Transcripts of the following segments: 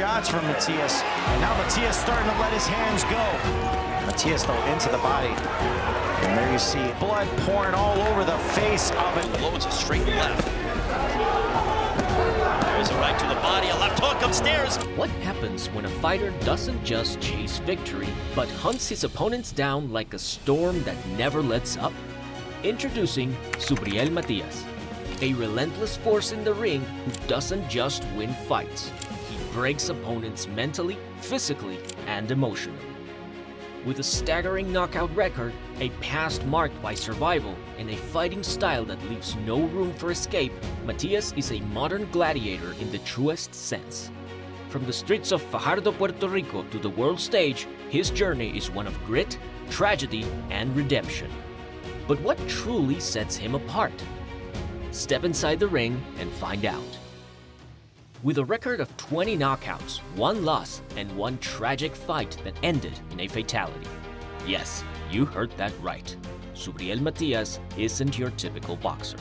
shots from Matias. And now Matias starting to let his hands go. Matias, though, into the body. And there you see blood pouring all over the face of it. Loads a straight left. There's a right to the body, a left hook upstairs. What happens when a fighter doesn't just chase victory, but hunts his opponents down like a storm that never lets up? Introducing Subriel Matias, a relentless force in the ring who doesn't just win fights. He breaks opponents mentally, physically, and emotionally. With a staggering knockout record, a past marked by survival, and a fighting style that leaves no room for escape, Matias is a modern gladiator in the truest sense. From the streets of Fajardo, Puerto Rico to the world stage, his journey is one of grit, tragedy, and redemption. But what truly sets him apart? Step inside the ring and find out. With a record of 20 knockouts, 1 loss, and 1 tragic fight that ended in a fatality. Yes, you heard that right. Subriel Matias isn't your typical boxer.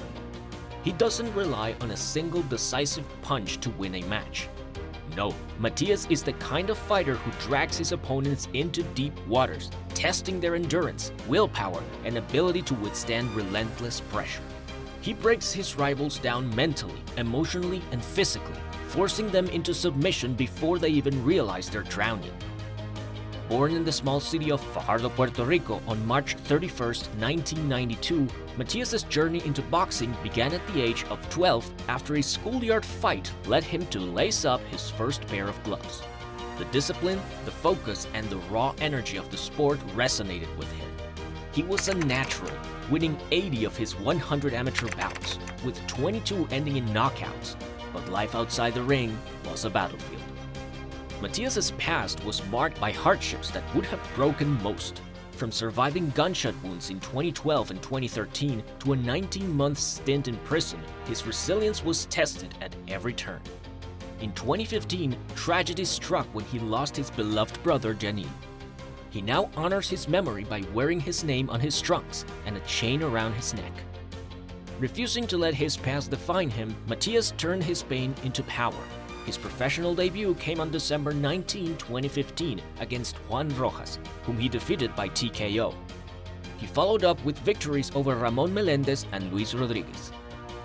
He doesn't rely on a single decisive punch to win a match. No, Matias is the kind of fighter who drags his opponents into deep waters, testing their endurance, willpower, and ability to withstand relentless pressure. He breaks his rivals down mentally, emotionally, and physically, forcing them into submission before they even realize they're drowning. Born in the small city of Fajardo, Puerto Rico on March 31, 1992, Matias' journey into boxing began at the age of 12 after a schoolyard fight led him to lace up his first pair of gloves. The discipline, the focus, and the raw energy of the sport resonated with him. He was a natural, winning 80 of his 100 amateur bouts, with 22 ending in knockouts. But life outside the ring was a battlefield. Matias' past was marked by hardships that would have broken most. From surviving gunshot wounds in 2012 and 2013 to a 19-month stint in prison, his resilience was tested at every turn. In 2015, tragedy struck when he lost his beloved brother Janine. He now honors his memory by wearing his name on his trunks and a chain around his neck. Refusing to let his past define him, Matias turned his pain into power. His professional debut came on December 19, 2015 against Juan Rojas, whom he defeated by TKO. He followed up with victories over Ramon Melendez and Luis Rodriguez.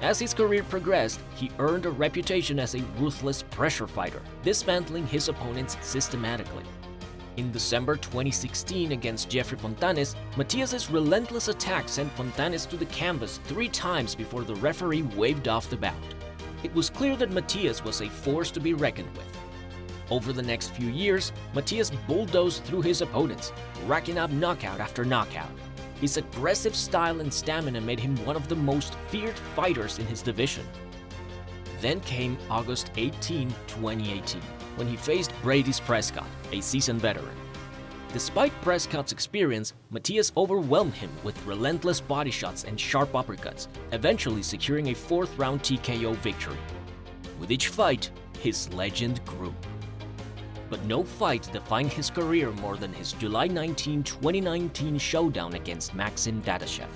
As his career progressed, he earned a reputation as a ruthless pressure fighter, dismantling his opponents systematically. In December 2016 against Jeffrey Fontanes, Matias' relentless attack sent Fontanes to the canvas 3 times before the referee waved off the bout. It was clear that Matias was a force to be reckoned with. Over the next few years, Matias bulldozed through his opponents, racking up knockout after knockout. His aggressive style and stamina made him one of the most feared fighters in his division. Then came August 18, 2018. When he faced Brady Prescott, a seasoned veteran. Despite Prescott's experience, Matias overwhelmed him with relentless body shots and sharp uppercuts, eventually securing a 4th-round TKO victory. With each fight, his legend grew. But no fight defined his career more than his July 19, 2019 showdown against Maxim Dadashev.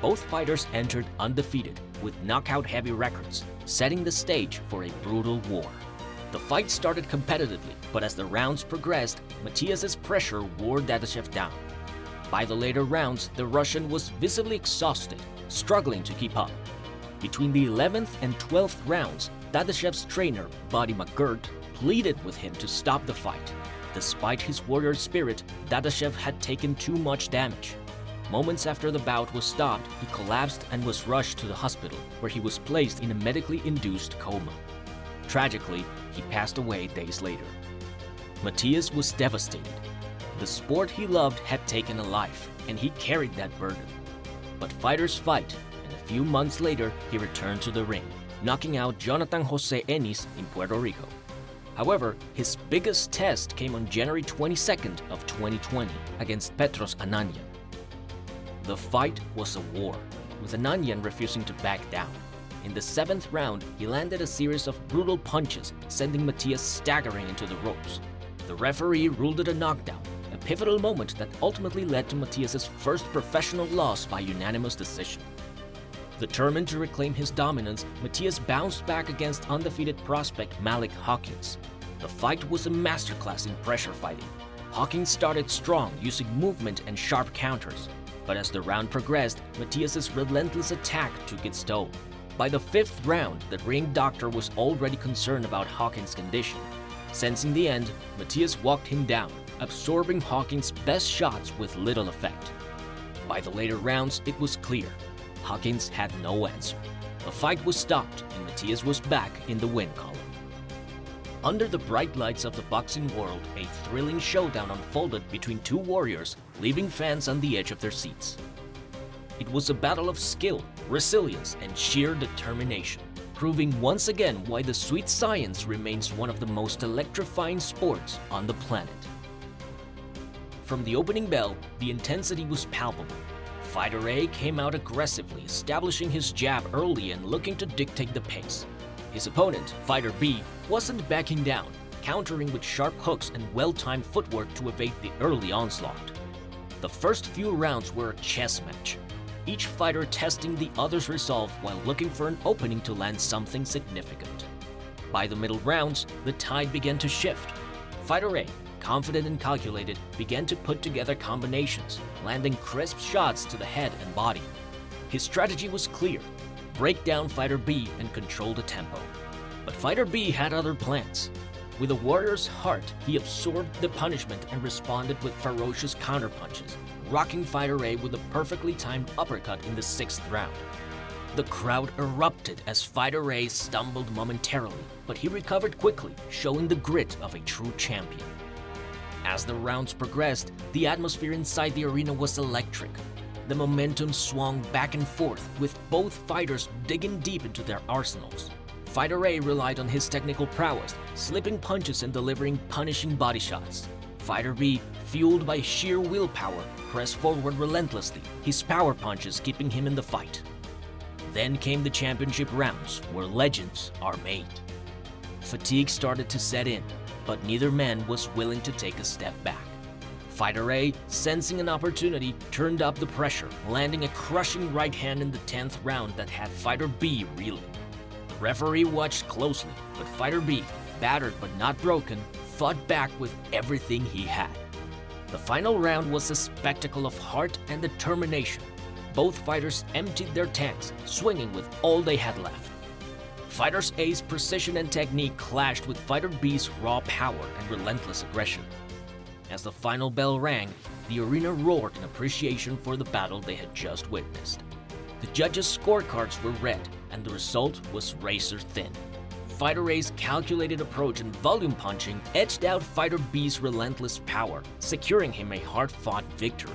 Both fighters entered undefeated, with knockout-heavy records, setting the stage for a brutal war. The fight started competitively, but as the rounds progressed, Matias' pressure wore Dadashev down. By the later rounds, the Russian was visibly exhausted, struggling to keep up. Between the 11th and 12th rounds, Dadashev's trainer, Buddy McGirt, pleaded with him to stop the fight. Despite his warrior spirit, Dadashev had taken too much damage. Moments after the bout was stopped, he collapsed and was rushed to the hospital, where he was placed in a medically induced coma. Tragically, he passed away days later. Matias was devastated. The sport he loved had taken a life, and he carried that burden. But fighters fight, and a few months later, he returned to the ring, knocking out Jonathan Jose Ennis in Puerto Rico. However, his biggest test came on January 22nd of 2020 against Petros Ananyan. The fight was a war, with Ananyan refusing to back down. In the 7th round, he landed a series of brutal punches, sending Matias staggering into the ropes. The referee ruled it a knockdown, a pivotal moment that ultimately led to Matias' first professional loss by unanimous decision. Determined to reclaim his dominance, Matias bounced back against undefeated prospect Malik Hawkins. The fight was a masterclass in pressure fighting. Hawkins started strong, using movement and sharp counters. But as the round progressed, Matias' relentless attack took its toll. By the 5th round, the ring doctor was already concerned about Hawkins' condition. Sensing the end, Matias walked him down, absorbing Hawkins' best shots with little effect. By the later rounds, it was clear. Hawkins had no answer. The fight was stopped, and Matias was back in the win column. Under the bright lights of the boxing world, a thrilling showdown unfolded between two warriors, leaving fans on the edge of their seats. It was a battle of skill, resilience, and sheer determination, proving once again why the sweet science remains one of the most electrifying sports on the planet. From the opening bell, the intensity was palpable. Fighter A came out aggressively, establishing his jab early and looking to dictate the pace. His opponent, Fighter B, wasn't backing down, countering with sharp hooks and well-timed footwork to evade the early onslaught. The first few rounds were a chess match, each fighter testing the other's resolve while looking for an opening to land something significant. By the middle rounds, the tide began to shift. Fighter A, confident and calculated, began to put together combinations, landing crisp shots to the head and body. His strategy was clear: break down Fighter B and control the tempo. But Fighter B had other plans. With a warrior's heart, he absorbed the punishment and responded with ferocious counterpunches, rocking Fighter A with a perfectly timed uppercut in the 6th round. The crowd erupted as Fighter A stumbled momentarily, but he recovered quickly, showing the grit of a true champion. As the rounds progressed, the atmosphere inside the arena was electric. The momentum swung back and forth, with both fighters digging deep into their arsenals. Fighter A relied on his technical prowess, slipping punches and delivering punishing body shots. Fighter B, fueled by sheer willpower, pressed forward relentlessly, his power punches keeping him in the fight. Then came the championship rounds, where legends are made. Fatigue started to set in, but neither man was willing to take a step back. Fighter A, sensing an opportunity, turned up the pressure, landing a crushing right hand in the 10th round that had Fighter B reeling. The referee watched closely, but Fighter B, battered but not broken, fought back with everything he had. The final round was a spectacle of heart and determination. Both fighters emptied their tanks, swinging with all they had left. Fighter A's precision and technique clashed with Fighter B's raw power and relentless aggression. As the final bell rang, the arena roared in appreciation for the battle they had just witnessed. The judges' scorecards were read, and the result was razor-thin. Fighter A's calculated approach and volume punching edged out Fighter B's relentless power, securing him a hard-fought victory.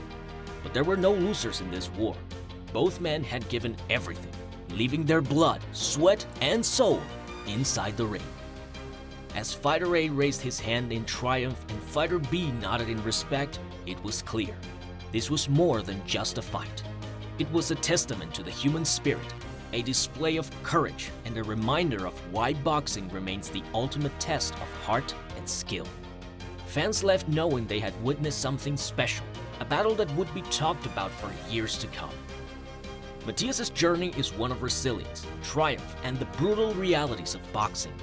But there were no losers in this war. Both men had given everything, leaving their blood, sweat, and soul inside the ring. As Fighter A raised his hand in triumph and Fighter B nodded in respect, it was clear. This was more than just a fight. It was a testament to the human spirit, a display of courage, and a reminder of why boxing remains the ultimate test of heart and skill. Fans left knowing they had witnessed something special, a battle that would be talked about for years to come. Matias' journey is one of resilience, triumph, and the brutal realities of boxing.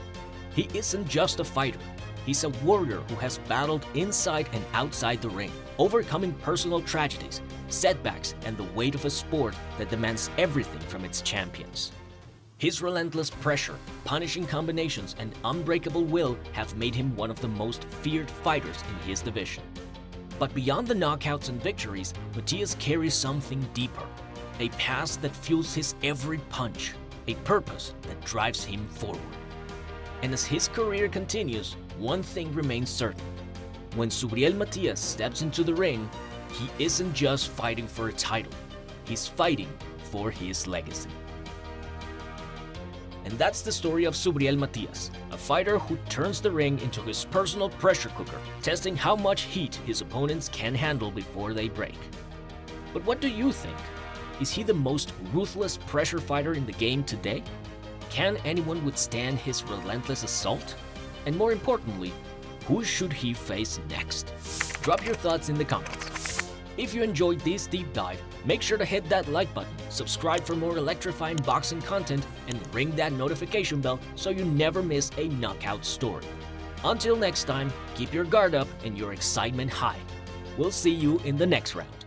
He isn't just a fighter. He's a warrior who has battled inside and outside the ring, overcoming personal tragedies, setbacks, and the weight of a sport that demands everything from its champions. His relentless pressure, punishing combinations, and unbreakable will have made him one of the most feared fighters in his division. But beyond the knockouts and victories, Matias carries something deeper, a past that fuels his every punch, a purpose that drives him forward. And as his career continues, one thing remains certain. When Subriel Matias steps into the ring, he isn't just fighting for a title, he's fighting for his legacy. And that's the story of Subriel Matias, a fighter who turns the ring into his personal pressure cooker, testing how much heat his opponents can handle before they break. But what do you think? Is he the most ruthless pressure fighter in the game today? Can anyone withstand his relentless assault? And more importantly, who should he face next? Drop your thoughts in the comments. If you enjoyed this deep dive, make sure to hit that like button, subscribe for more electrifying boxing content, and ring that notification bell so you never miss a knockout story. Until next time, keep your guard up and your excitement high. We'll see you in the next round.